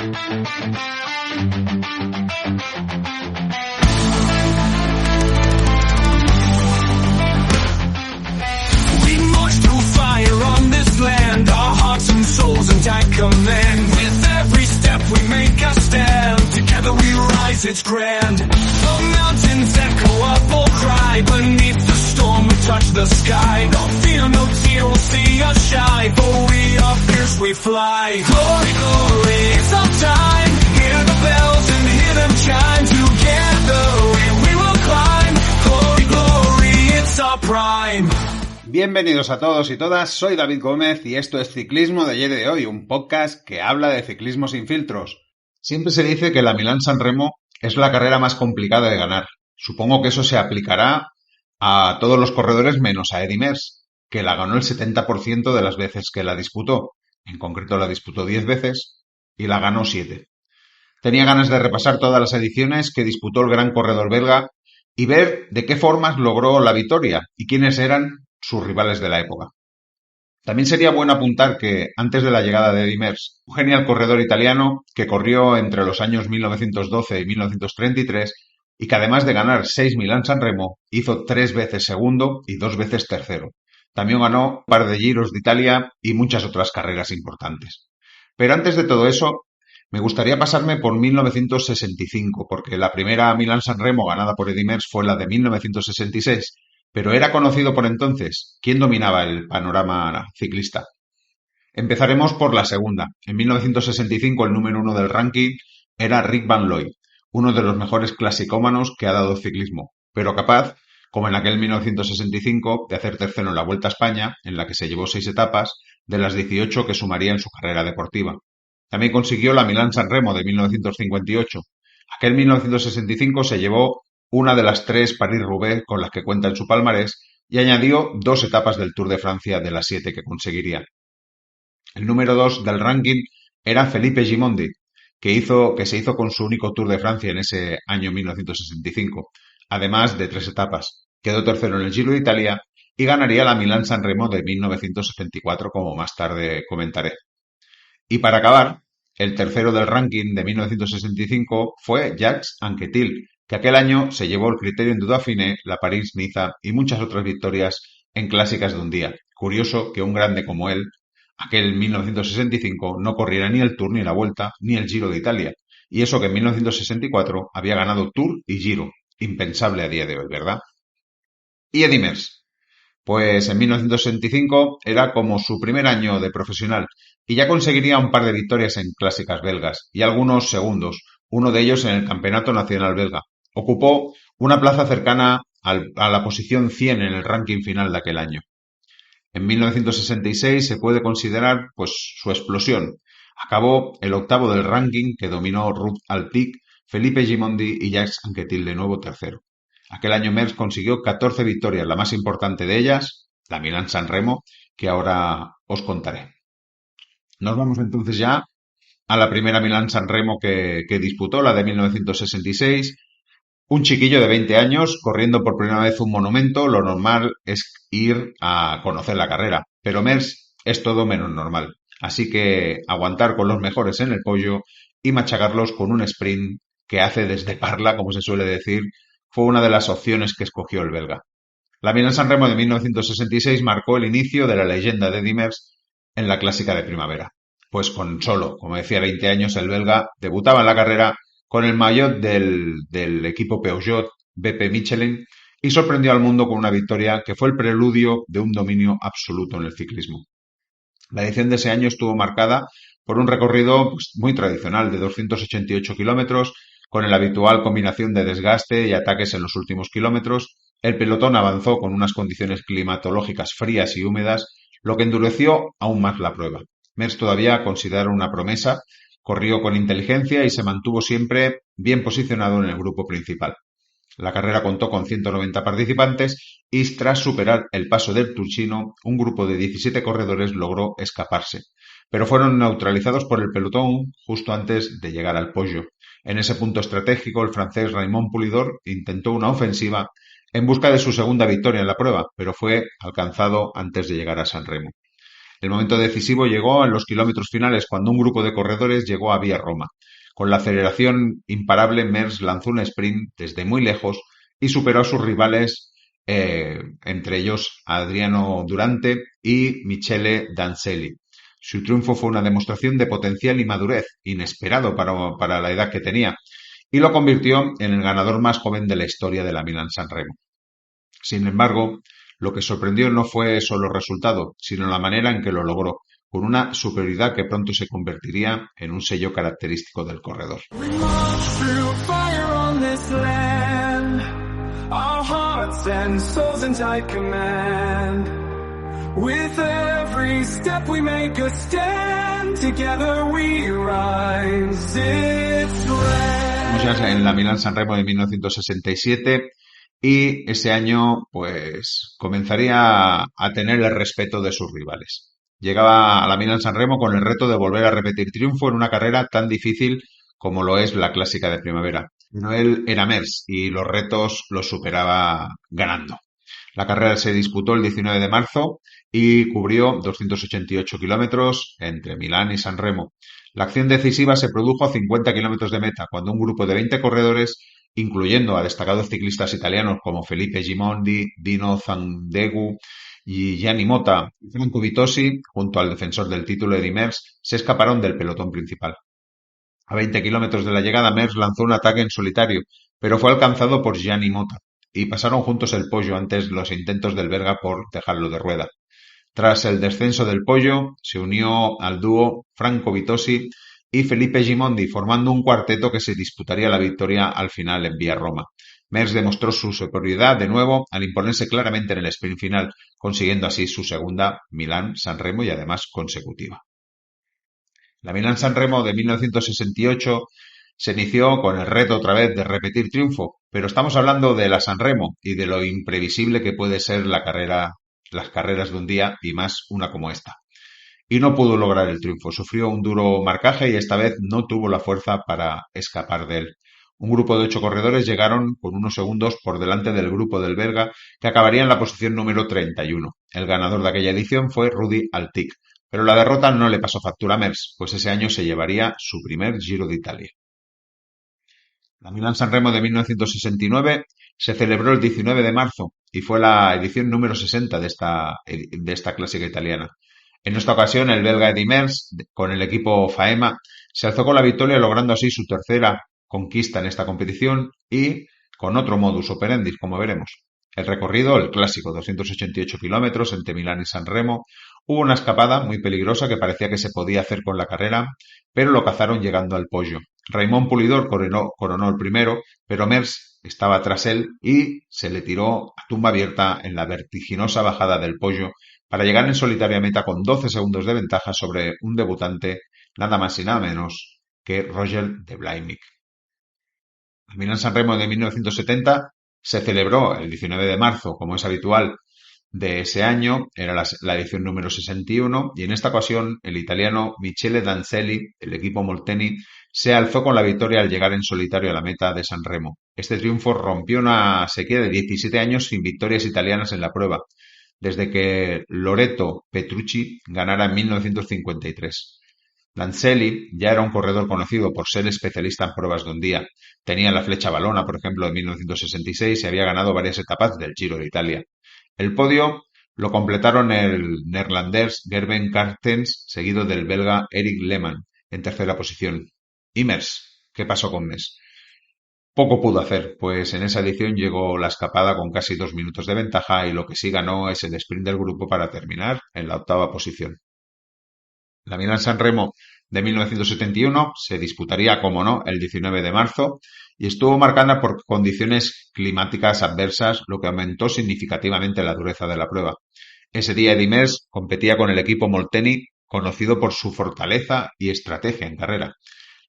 We march through fire on this land, our hearts and souls in tight command. With every step we make a stand, together we rise, it's grand. The mountains echo up or cry, beneath the storm we touch the sky. No fear, no tear will see us shine, for we are fierce, we fly. Glory, glory, it's our time. Hear the bells and hear them chime. Together we will climb. Glory, glory, it's our prime. Bienvenidos a todos y todas, soy David Gómez y esto es Ciclismo de ayer y de hoy, un podcast que habla de ciclismo sin filtros. Siempre se dice que la Milán-San Remo es la carrera más complicada de ganar. Supongo que eso se aplicará a todos los corredores menos a Eddy Merckx, que la ganó el 70% de las veces que la disputó. En concreto la disputó 10 veces y la ganó 7. Tenía ganas de repasar todas las ediciones que disputó el gran corredor belga y ver de qué formas logró la victoria y quiénes eran sus rivales de la época. También sería bueno apuntar que, antes de la llegada de Eddy Merckx, un genial corredor italiano que corrió entre los años 1912 y 1933 y que además de ganar 6 Milán-San Remo, hizo 3 veces segundo y 2 veces tercero. También ganó un par de Giros de Italia y muchas otras carreras importantes. Pero antes de todo eso, me gustaría pasarme por 1965, porque la primera Milán-San Remo ganada por Eddy Merckx fue la de 1966, pero era conocido por entonces quién dominaba el panorama ciclista. Empezaremos por la segunda. En 1965 el número 1 del ranking era Rick Van Looy, uno de los mejores clasicómanos que ha dado el ciclismo, pero capaz, como en aquel 1965, de hacer tercero en la Vuelta a España, en la que se llevó 6 etapas, de las 18 que sumaría en su carrera deportiva. También consiguió la Milán-San Remo de 1958. Aquel 1965 se llevó una de las 3 París-Roubaix con las que cuenta en su palmarés y añadió 2 etapas del Tour de Francia de las 7 que conseguiría. El número 2 del ranking era Felipe Gimondi, que se hizo con su único Tour de Francia en ese año 1965, además de 3 etapas. Quedó tercero en el Giro de Italia y ganaría la Milán-San Remo de 1974, como más tarde comentaré. Y para acabar, el tercero del ranking de 1965 fue Jacques Anquetil, que aquel año se llevó el Criterium du Dauphiné, la París-Niza y muchas otras victorias en clásicas de un día. Curioso que un grande como él, aquel 1965, no corriera ni el Tour ni la Vuelta ni el Giro de Italia. Y eso que en 1964 había ganado Tour y Giro. Impensable a día de hoy, ¿verdad? ¿Y Eddy Merckx? Pues en 1965 era como su primer año de profesional y ya conseguiría un par de victorias en clásicas belgas y algunos segundos, uno de ellos en el Campeonato Nacional Belga. Ocupó una plaza cercana a la posición 100 en el ranking final de aquel año. En 1966 se puede considerar su explosión. Acabó el octavo del ranking que dominó Ruud Alpic, Felipe Gimondi y Jacques Anquetil de nuevo tercero. Aquel año Merckx consiguió 14 victorias, la más importante de ellas, la Milán-San Remo, que ahora os contaré. Nos vamos entonces ya a la primera Milán-San Remo que disputó, la de 1966. Un chiquillo de 20 años corriendo por primera vez un monumento, lo normal es ir a conocer la carrera, pero Merckx es todo menos normal. Así que aguantar con los mejores en el podio y machacarlos con un sprint que hace desde Parla, como se suele decir, fue una de las opciones que escogió el belga. La Milán-San Remo de 1966 marcó el inicio de la leyenda de Eddy Merckx en la clásica de primavera. Pues con solo, como decía, 20 años, el belga debutaba en la carrera con el maillot del equipo Peugeot BP Michelin y sorprendió al mundo con una victoria que fue el preludio de un dominio absoluto en el ciclismo. La edición de ese año estuvo marcada por un recorrido muy tradicional de 288 kilómetros, con la habitual combinación de desgaste y ataques en los últimos kilómetros. El pelotón avanzó con unas condiciones climatológicas frías y húmedas, lo que endureció aún más la prueba. Merckx todavía considerado una promesa, corrió con inteligencia y se mantuvo siempre bien posicionado en el grupo principal. La carrera contó con 190 participantes y tras superar el paso del Turchino, un grupo de 17 corredores logró escaparse, pero fueron neutralizados por el pelotón justo antes de llegar al podio. En ese punto estratégico, el francés Raymond Poulidor intentó una ofensiva en busca de su segunda victoria en la prueba, pero fue alcanzado antes de llegar a San Remo. El momento decisivo llegó en los kilómetros finales cuando un grupo de corredores llegó a Vía Roma. Con la aceleración imparable, Merckx lanzó un sprint desde muy lejos y superó a sus rivales, entre ellos Adriano Durante y Michele Danzelli. Su triunfo fue una demostración de potencial y madurez, inesperado para la edad que tenía, y lo convirtió en el ganador más joven de la historia de la Milán-San Remo. Sin embargo, lo que sorprendió no fue solo el resultado, sino la manera en que lo logró, con una superioridad que pronto se convertiría en un sello característico del corredor. We march through fire on this land, our hearts and souls in tight command. With every step we make a stand, together we rise, it's grand. Estamos ya en la Milán-San Remo de 1967 y ese año pues comenzaría a tener el respeto de sus rivales. Llegaba a la Milán-San Remo con el reto de volver a repetir triunfo en una carrera tan difícil como lo es la Clásica de Primavera. Pero él era Merckx y los retos los superaba ganando. La carrera se disputó el 19 de marzo y cubrió 288 kilómetros entre Milán y San Remo. La acción decisiva se produjo a 50 kilómetros de meta, cuando un grupo de 20 corredores, incluyendo a destacados ciclistas italianos como Felipe Gimondi, Dino Zandegu y Gianni Motta y Franco Vitosi, junto al defensor del título Eddy Merckx, se escaparon del pelotón principal. A 20 kilómetros de la llegada, Merckx lanzó un ataque en solitario, pero fue alcanzado por Gianni Motta y pasaron juntos el Poggio antes los intentos del belga por dejarlo de rueda. Tras el descenso del Poggio, se unió al dúo Franco Vitosi y Felipe Gimondi, formando un cuarteto que se disputaría la victoria al final en Vía Roma. Merckx demostró su superioridad de nuevo al imponerse claramente en el sprint final, consiguiendo así su segunda Milán-San Remo y además consecutiva. La Milán-San Remo de 1968 se inició con el reto otra vez de repetir triunfo, pero estamos hablando de la San Remo y de lo imprevisible que puede ser las carreras de un día y más una como esta. Y no pudo lograr el triunfo, sufrió un duro marcaje y esta vez no tuvo la fuerza para escapar de él. Un grupo de 8 corredores llegaron con unos segundos por delante del grupo del belga, que acabaría en la posición número 31. El ganador de aquella edición fue Rudi Altig, pero la derrota no le pasó factura a Merckx, pues ese año se llevaría su primer Giro de Italia. La Milán-San Remo de 1969 se celebró el 19 de marzo y fue la edición número 60 de esta clásica italiana. En esta ocasión, el belga Eddy Merckx, con el equipo Faema, se alzó con la victoria, logrando así su tercera conquista en esta competición y con otro modus operandi, como veremos. El recorrido, el clásico 288 kilómetros entre Milán y San Remo, hubo una escapada muy peligrosa que parecía que se podía hacer con la carrera, pero lo cazaron llegando al Poggio. Raimon Pulidor coronó el primero, pero Merckx estaba tras él y se le tiró a tumba abierta en la vertiginosa bajada del Poggio para llegar en solitaria meta con 12 segundos de ventaja sobre un debutante nada más y nada menos que Roger de Vlaeminck. El Milán-San Remo de 1970 se celebró el 19 de marzo, como es habitual de ese año, era la edición número 61, y en esta ocasión el italiano Michele Danzelli, el equipo Molteni, se alzó con la victoria al llegar en solitario a la meta de San Remo. Este triunfo rompió una sequía de 17 años sin victorias italianas en la prueba, desde que Loreto Petrucci ganara en 1953. Danzelli ya era un corredor conocido por ser especialista en pruebas de un día. Tenía la Flecha Valona, por ejemplo, de 1966 y había ganado varias etapas del Giro de Italia. El podio lo completaron el neerlandés Gerben Kartens, seguido del belga Eric Lehmann, en tercera posición. ¿Y Merckx? ¿Qué pasó con Merckx? Poco pudo hacer, pues en esa edición llegó la escapada con casi 2 minutos de ventaja y lo que sí ganó es el sprint del grupo para terminar en la octava posición. La Milán-San Remo de 1971 se disputaría, como no, el 19 de marzo y estuvo marcada por condiciones climáticas adversas, lo que aumentó significativamente la dureza de la prueba. Ese día Eddy Merckx competía con el equipo Molteni, conocido por su fortaleza y estrategia en carrera.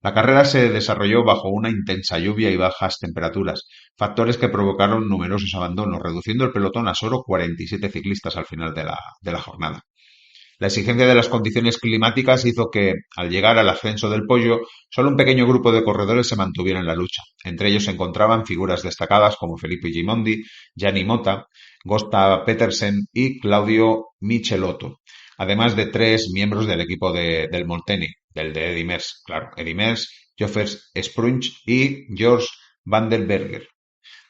La carrera se desarrolló bajo una intensa lluvia y bajas temperaturas, factores que provocaron numerosos abandonos, reduciendo el pelotón a solo 47 ciclistas al final de la jornada. La exigencia de las condiciones climáticas hizo que, al llegar al ascenso del Poggio, solo un pequeño grupo de corredores se mantuviera en la lucha. Entre ellos se encontraban figuras destacadas como Felipe Gimondi, Gianni Motta, Gösta Petersen y Claudio Michelotto. además de 3 miembros del equipo del Molteni, del de Eddy Merckx, claro, Eddy Merckx, Joffers Sprunch y George Van der Berger.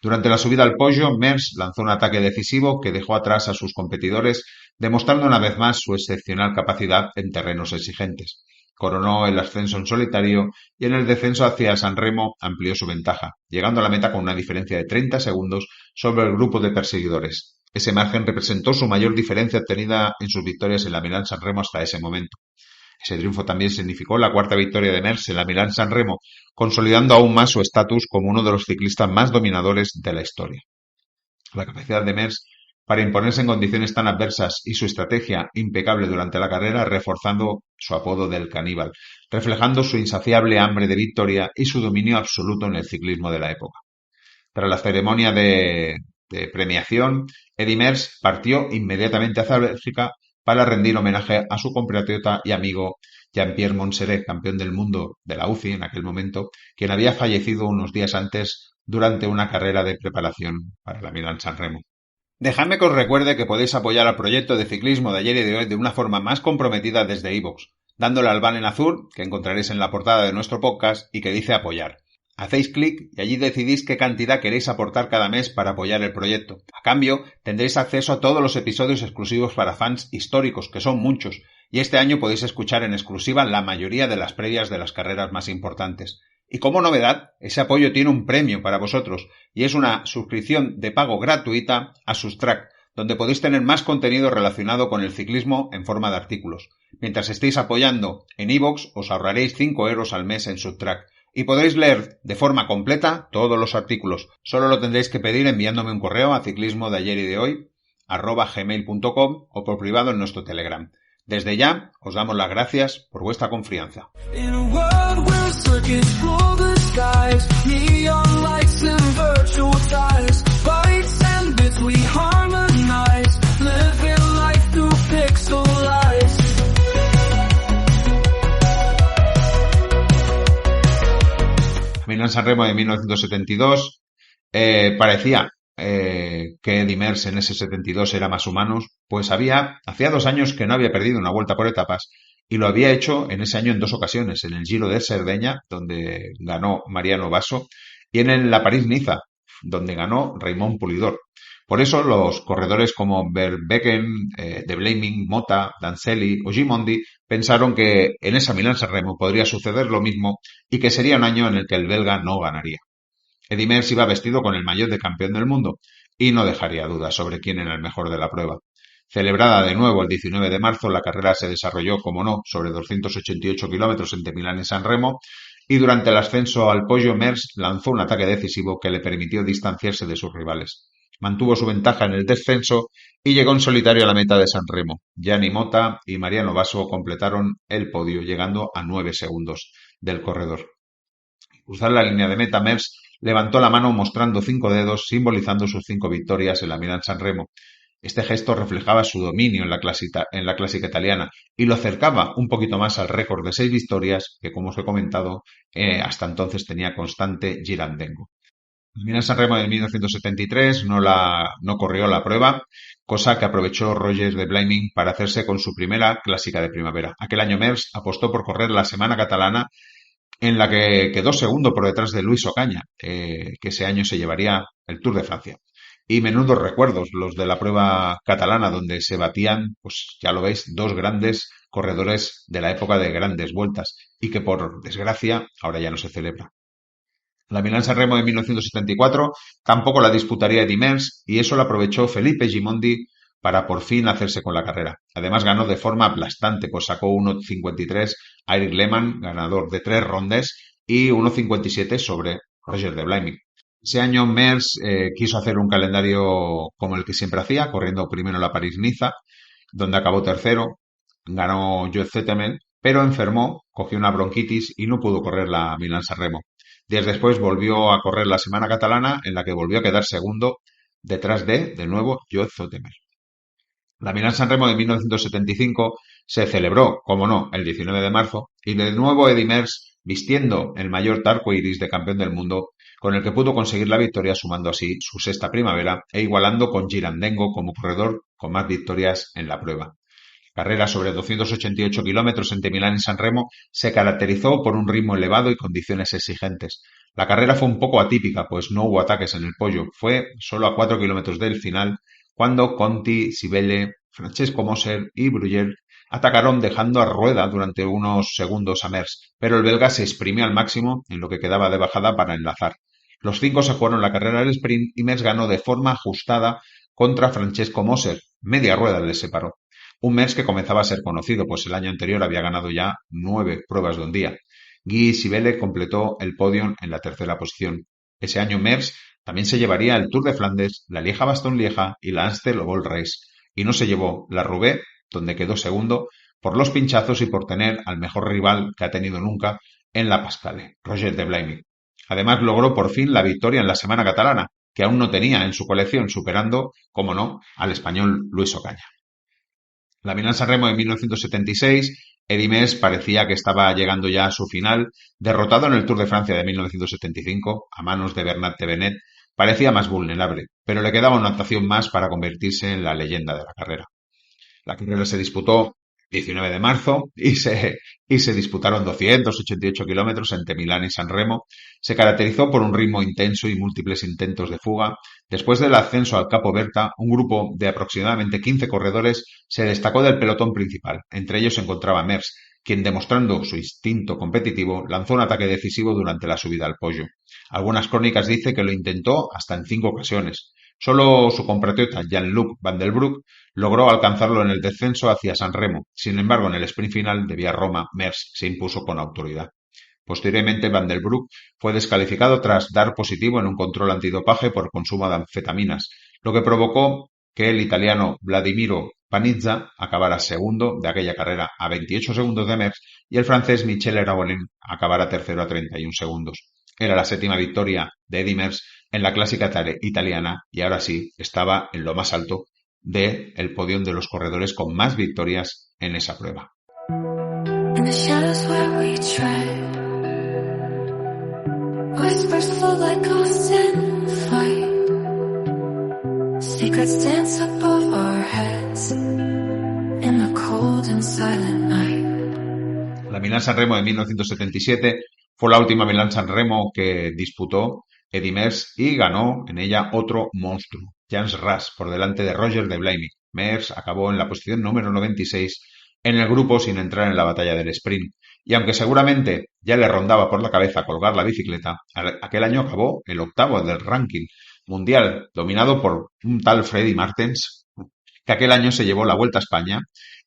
Durante la subida al podio, Merckx lanzó un ataque decisivo que dejó atrás a sus competidores, demostrando una vez más su excepcional capacidad en terrenos exigentes. Coronó el ascenso en solitario y en el descenso hacia San Remo amplió su ventaja, llegando a la meta con una diferencia de 30 segundos sobre el grupo de perseguidores. Ese margen representó su mayor diferencia obtenida en sus victorias en la Milán-San Remo hasta ese momento. Ese triunfo también significó la cuarta victoria de Merckx en la Milán-San Remo, consolidando aún más su estatus como uno de los ciclistas más dominadores de la historia. La capacidad de Merckx para imponerse en condiciones tan adversas y su estrategia impecable durante la carrera, reforzando su apodo del caníbal, reflejando su insaciable hambre de victoria y su dominio absoluto en el ciclismo de la época. Tras la ceremonia de premiación, Eddy Merckx partió inmediatamente hacia Bélgica para rendir homenaje a su compatriota y amigo Jean-Pierre Montserrat, campeón del mundo de la UCI en aquel momento, quien había fallecido unos días antes durante una carrera de preparación para la Milán-San Remo. Dejadme que os recuerde que podéis apoyar al proyecto de ciclismo de ayer y de hoy de una forma más comprometida desde iVoox, dándole al banner en azul que encontraréis en la portada de nuestro podcast y que dice apoyar. Hacéis clic y allí decidís qué cantidad queréis aportar cada mes para apoyar el proyecto. A cambio, tendréis acceso a todos los episodios exclusivos para fans históricos, que son muchos, y este año podéis escuchar en exclusiva la mayoría de las previas de las carreras más importantes. Y como novedad, ese apoyo tiene un premio para vosotros, y es una suscripción de pago gratuita a Substack, donde podéis tener más contenido relacionado con el ciclismo en forma de artículos. Mientras estéis apoyando en iVoox, os ahorraréis 5 euros al mes en Substack. Y podréis leer de forma completa todos los artículos. Solo lo tendréis que pedir enviándome un correo a ciclismodeayerydehoy@gmail.com o por privado en nuestro Telegram. Desde ya, os damos las gracias por vuestra confianza. Milán-San Remo de 1972, parecía que Eddy Merckx en ese 72 era más humano, pues hacía 2 años que no había perdido una vuelta por etapas y lo había hecho en ese año en 2 ocasiones, en el Giro de Cerdeña, donde ganó Mariano Basso, y en la París-Niza, donde ganó Raymond Poulidor. Por eso los corredores como Verbeeken, De Blaming, Mota, Danzelli o Gimondi pensaron que en esa Milán-San Remo podría suceder lo mismo y que sería un año en el que el belga no ganaría. Eddy Merckx iba vestido con el maillot de campeón del mundo y no dejaría dudas sobre quién era el mejor de la prueba. Celebrada de nuevo el 19 de marzo, la carrera se desarrolló, como no, sobre 288 kilómetros entre Milán y San Remo, y durante el ascenso al podio Merckx lanzó un ataque decisivo que le permitió distanciarse de sus rivales. Mantuvo su ventaja en el descenso y llegó en solitario a la meta de San Remo. Gianni Motta y Mariano Basso completaron el podio, llegando a 9 segundos del corredor. Al cruzar la línea de meta, Merckx levantó la mano mostrando 5 dedos, simbolizando sus 5 victorias en la Milán-San Remo. Este gesto reflejaba su dominio en la clásica italiana y lo acercaba un poquito más al récord de 6 victorias que, como os he comentado, hasta entonces tenía constante Girandengo. Milán-San Remo de 1973 no corrió la prueba, cosa que aprovechó Roger De Blaming para hacerse con su primera clásica de primavera. Aquel año Merckx apostó por correr la Semana Catalana, en la que quedó segundo por detrás de Luis Ocaña, que ese año se llevaría el Tour de Francia. Y menudos recuerdos los de la prueba catalana, donde se batían, pues ya lo veis, 2 grandes corredores de la época de grandes vueltas y que por desgracia ahora ya no se celebra. La Milán-San Remo de 1974 tampoco la disputaría Eddy Merckx y eso lo aprovechó Felipe Gimondi para por fin hacerse con la carrera. Además ganó de forma aplastante, pues sacó 1.53 a Eric Lehmann, ganador de 3 rondas, y 1.57 sobre Roger De Blaming. Ese año Merckx quiso hacer un calendario como el que siempre hacía, corriendo primero la París-Niza, donde acabó tercero, ganó Joe Zoetemelk, pero enfermó, cogió una bronquitis y no pudo correr la Milán-San Remo. Días después volvió a correr la Semana Catalana, en la que volvió a quedar segundo detrás de nuevo, Joe Zoetemelk. La Milán-San Remo de 1975 se celebró, como no, el 19 de marzo, y de nuevo Eddy Merckx vistiendo el maillot arcoiris de campeón del mundo, con el que pudo conseguir la victoria, sumando así su 6ª primavera e igualando con Girandengo como corredor con más victorias en la prueba. carrera sobre 288 kilómetros entre Milán y San Remo, se caracterizó por un ritmo elevado y condiciones exigentes. La carrera fue un poco atípica, pues no hubo ataques en el podio. Fue solo a 4 kilómetros del final cuando Conti, Sibele, Francesco Moser y Brugger atacaron dejando a rueda durante unos segundos a Merckx, pero el belga se exprimió al máximo en lo que quedaba de bajada para enlazar. Los 5 se jugaron la carrera del sprint y Merckx ganó de forma ajustada contra Francesco Moser. Media rueda les separó. Un Merckx que comenzaba a ser conocido, pues el año anterior había ganado ya 9 pruebas de un día. Guy Sibele completó el podio en la tercera posición. Ese año Merckx también se llevaría el Tour de Flandes, la Lieja-Bastogne-Lieja y la Amstel-Gold Race, y no se llevó la Roubaix, donde quedó segundo, por los pinchazos y por tener al mejor rival que ha tenido nunca en la Pascale, Roger de Blamey. Además logró por fin la victoria en la Semana Catalana, que aún no tenía en su colección, superando, como no, al español Luis Ocaña. La Milán-San Remo de 1976, Eddy Merckx parecía que estaba llegando ya a su final, derrotado en el Tour de Francia de 1975 a manos de Bernat Thévenet, parecía más vulnerable, pero le quedaba una actuación más para convertirse en la leyenda de la carrera. La carrera se disputó el 19 de marzo y se disputaron 288 kilómetros entre Milán y San Remo. Se caracterizó por un ritmo intenso y múltiples intentos de fuga. Después del ascenso al Capo Berta, un grupo de aproximadamente 15 corredores se destacó del pelotón principal. Entre ellos se encontraba Merckx, quien, demostrando su instinto competitivo, lanzó un ataque decisivo durante la subida al podio. Algunas crónicas dicen que lo intentó hasta en 5 ocasiones. Solo su compatriota Jean-Luc Van den Broek logró alcanzarlo en el descenso hacia San Remo. Sin embargo, en el sprint final de vía Roma, Merckx se impuso con autoridad. Posteriormente, Van den Broek fue descalificado tras dar positivo en un control antidopaje por consumo de anfetaminas, lo que provocó que el italiano Vladimiro Panizza acabara segundo de aquella carrera a 28 segundos de Merckx y el francés Michel Eragonen acabara tercero a 31 segundos. Era la 7ª victoria de Eddy Merckx en la clásica italiana y ahora sí estaba en lo más alto del podio de los corredores con más victorias en esa prueba. La Milán-San Remo de 1977 fue la última Milán-San Remo que disputó Eddy Merckx y ganó en ella otro monstruo, Jans Ras, por delante de Roger de Blamey. Merckx acabó en la posición número 96 en el grupo sin entrar en la batalla del sprint. Y aunque seguramente ya le rondaba por la cabeza colgar la bicicleta, aquel año acabó el 8º del ranking mundial, dominado por un tal Freddy Martens, que aquel año se llevó la Vuelta a España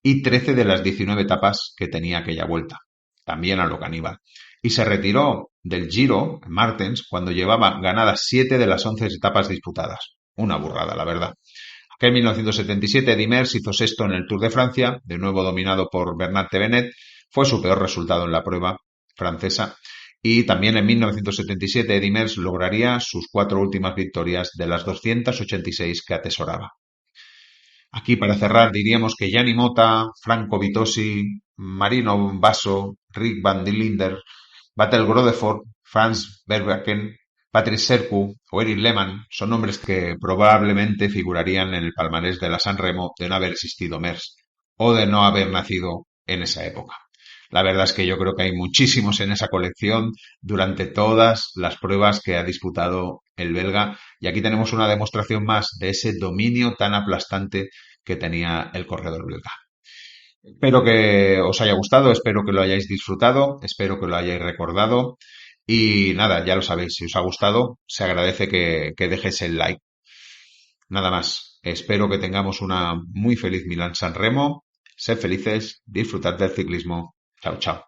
y 13 de las 19 etapas que tenía aquella vuelta, también a lo caníbal. Y se retiró del Giro, Martens, cuando llevaba ganadas 7 de las 11 etapas disputadas. Una burrada, la verdad. En 1977 Eddy Merckx hizo sexto en el Tour de Francia, de nuevo dominado por Bernat Thévenet. Fue su peor resultado en la prueba francesa. Y también en 1977 Eddy Merckx lograría sus 4 últimas victorias de las 286 que atesoraba. Aquí, para cerrar, diríamos que Gianni Motta, Franco Vitosi, Marino Basso, Rick van der Linder, Battle Grodeford, Franz Verbraeken, Patrice Sercu o Eric Lehmann son nombres que probablemente figurarían en el palmarés de la San Remo de no haber existido Merckx o de no haber nacido en esa época. La verdad es que yo creo que hay muchísimos en esa colección durante todas las pruebas que ha disputado el belga, y aquí tenemos una demostración más de ese dominio tan aplastante que tenía el corredor belga. Espero que os haya gustado, espero que lo hayáis disfrutado, espero que lo hayáis recordado y nada, ya lo sabéis, si os ha gustado se agradece que dejéis el like. Nada más, espero que tengamos una muy feliz Milán-San Remo, sed felices, disfrutad del ciclismo. Chao, chao.